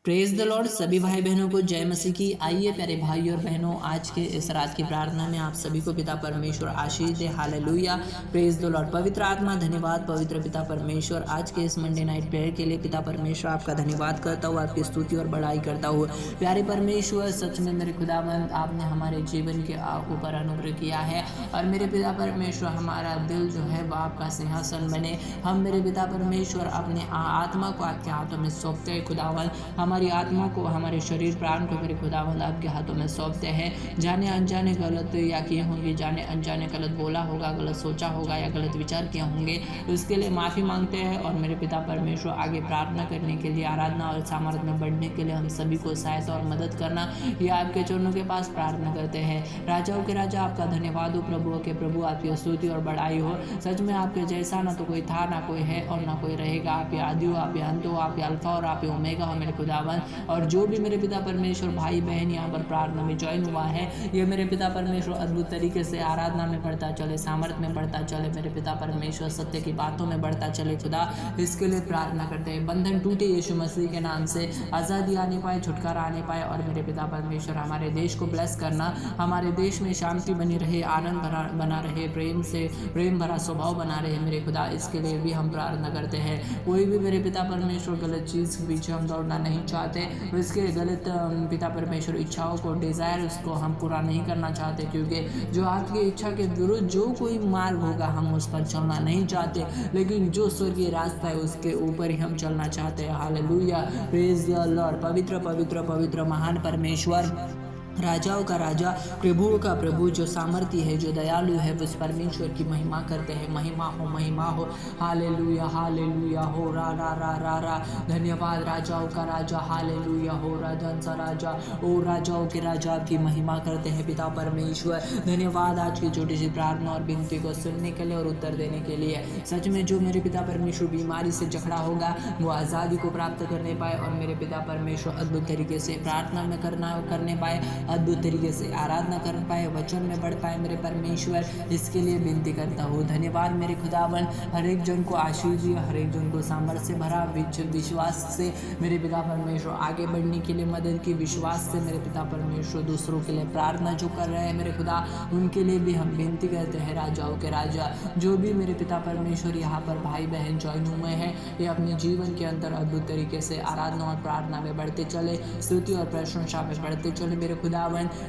Praise the Lord. सभी भाई बहनों को जय मसीह की। आइए प्यारे भाई और बहनों, आज के इस रात की प्रार्थना में आप सभी को पिता परमेश्वर आशीष दे। Hallelujah, praise the Lord. पवित्र आत्मा धन्यवाद। पवित्र पिता परमेश्वर, आज के इस मंडे नाइट प्रेयर के लिए पिता परमेश्वर आपका धन्यवाद करता हूँ, आपकी स्तुति और बड़ाई करता हूँ। प्यारे परमेश्वर, सच में मेरे खुदावंद, आपने हमारे जीवन के ऊपर अनुग्रह किया है और मेरे पिता परमेश्वर, हमारा दिल जो है वह आपका सिंहासन बने। हम मेरे पिता परमेश्वर अपने आत्मा को आपके हाथों में सौंपते हैं खुदावंद। हमारी आत्मा को, हमारे शरीर प्राण को मेरे खुदावंद आपके हाथों में सौंपते हैं। जाने अनजाने गलत या किए होंगे, जाने अनजाने गलत बोला होगा, गलत सोचा होगा या गलत विचार किए होंगे, उसके लिए माफ़ी मांगते हैं। और मेरे पिता परमेश्वर, आगे प्रार्थना करने के लिए, आराधना और सामर्थ्य में बढ़ने के लिए हम सभी को सहायता और मदद करना, ये आपके चरणों के पास प्रार्थना करते हैं। राजाओं के राजा आपका धन्यवाद हो, प्रभुओं के प्रभु आपकी स्तुति और बड़ाई हो। सच में आपके जैसा ना तो कोई था, ना कोई है और ना कोई रहेगा। आप ये आदि हो, आप ये अंत हो, आप ये अल्फा और आप ये ओमेगा हो मेरे खुदावन। और जो भी मेरे पिता परमेश्वर भाई बहन यहाँ पर प्रार्थना में ज्वाइन हुआ है, ये मेरे पिता परमेश्वर अद्भुत तरीके से आराधना में बढ़ता चले, सामर्थ्य में बढ़ता चले, मेरे पिता परमेश्वर सत्य की बातों में बढ़ता चले। खुदा, इसके लिए प्रार्थना करते हैं। बंधन टूटे यीशु मसीह के नाम से, आज़ादी आने पाए, छुटकारा आने पाए। और मेरे पिता परमेश्वर, हमारे देश को ब्लेस करना, हमारे देश में शांति बनी रहे, आनंद बना रहे, प्रेम भरा स्वभाव बना रहे मेरे खुदा, इसके लिए भी हम प्रार्थना करते हैं। कोई भी मेरे पिता परमेश्वर गलत चीज़ के पीछे हम दौड़ना नहीं चाहते, उसके गलत पिता परमेश्वर इच्छाओं को, डिज़ायर, उसको हम पूरा नहीं करना चाहते, क्योंकि जो आपकी इच्छा के विरुद्ध जो कोई मार्ग होगा हम उस पर चलना नहीं चाहते, लेकिन जो स्वर्गीय रास्ता है उसके ऊपर ही हम चलना चाहते हैं। Hallelujah, praise the Lord. पवित्र पवित्र पवित्र महान परमेश्वर, राजाओं का राजा, प्रभुओं का प्रभु, जो सामर्थी है, जो दयालु है, उस परमेश्वर की महिमा करते हैं। महिमा हो, महिमा हो। हालेलुया, हालेलुया हो। रा रा रा रा रा। धन्यवाद राजाओं का राजा। हालेलुया हो। राजन सा राजा, ओ राजाओं के राजा आपकी महिमा करते हैं पिता परमेश्वर। धन्यवाद आज की छोटी सी प्रार्थना और विनती को सुनने के लिए और उत्तर देने के लिए। सच में जो मेरे पिता परमेश्वर बीमारी से जकड़ा होगा वो आज़ादी को प्राप्त करने पाए और मेरे पिता परमेश्वर अद्भुत तरीके से प्रार्थना में करने पाए, अद्भुत तरीके से आराधना कर पाए, वचन में बढ़ पाए मेरे परमेश्वर, इसके लिए विनती करता हूँ। धन्यवाद मेरे खुदावन, हर एक जन को आशीष दिया, हर एक जन को सामर्थ्य से भरा, विश्वास से मेरे पिता परमेश्वर आगे बढ़ने के लिए मदद की, विश्वास से मेरे पिता परमेश्वर दूसरों के लिए प्रार्थना जो कर रहे हैं मेरे खुदा, उनके लिए भी हम विनती करते हैं। राजाओं के राजा, जो भी मेरे पिता परमेश्वर यहाँ पर भाई बहन ज्वाइन हुए हैं, ये अपने जीवन के अंदर अद्भुत तरीके से आराधना और प्रार्थना में बढ़ते चले, स्तुति और प्रशंसा में बढ़ते चले मेरे खुदावन,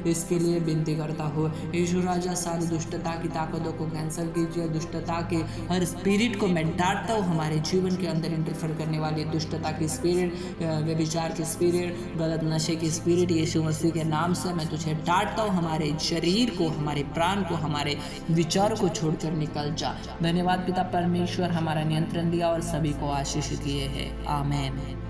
इसके लिए विनती करता हूँ। यीशु राजा, सारी दुष्टता की ताकतों को कैंसिल कीजिए, दुष्टता के हर स्पिरिट को मैं डांटता हूँ। हमारे जीवन के अंदर इंटरफेयर करने वाली दुष्टता की स्पिरिट, व्यभिचार की स्पिरिट, गलत नशे की स्पिरिट, यीशु मसीह के नाम से मैं तुझे डांटता हूँ। हमारे शरीर को, हमारे प्राण को, हमारे विचार को छोड़कर निकल जा। धन्यवाद पिता परमेश्वर, हमारा नियंत्रण दिया और सभी को आशीष किए है। आमीन।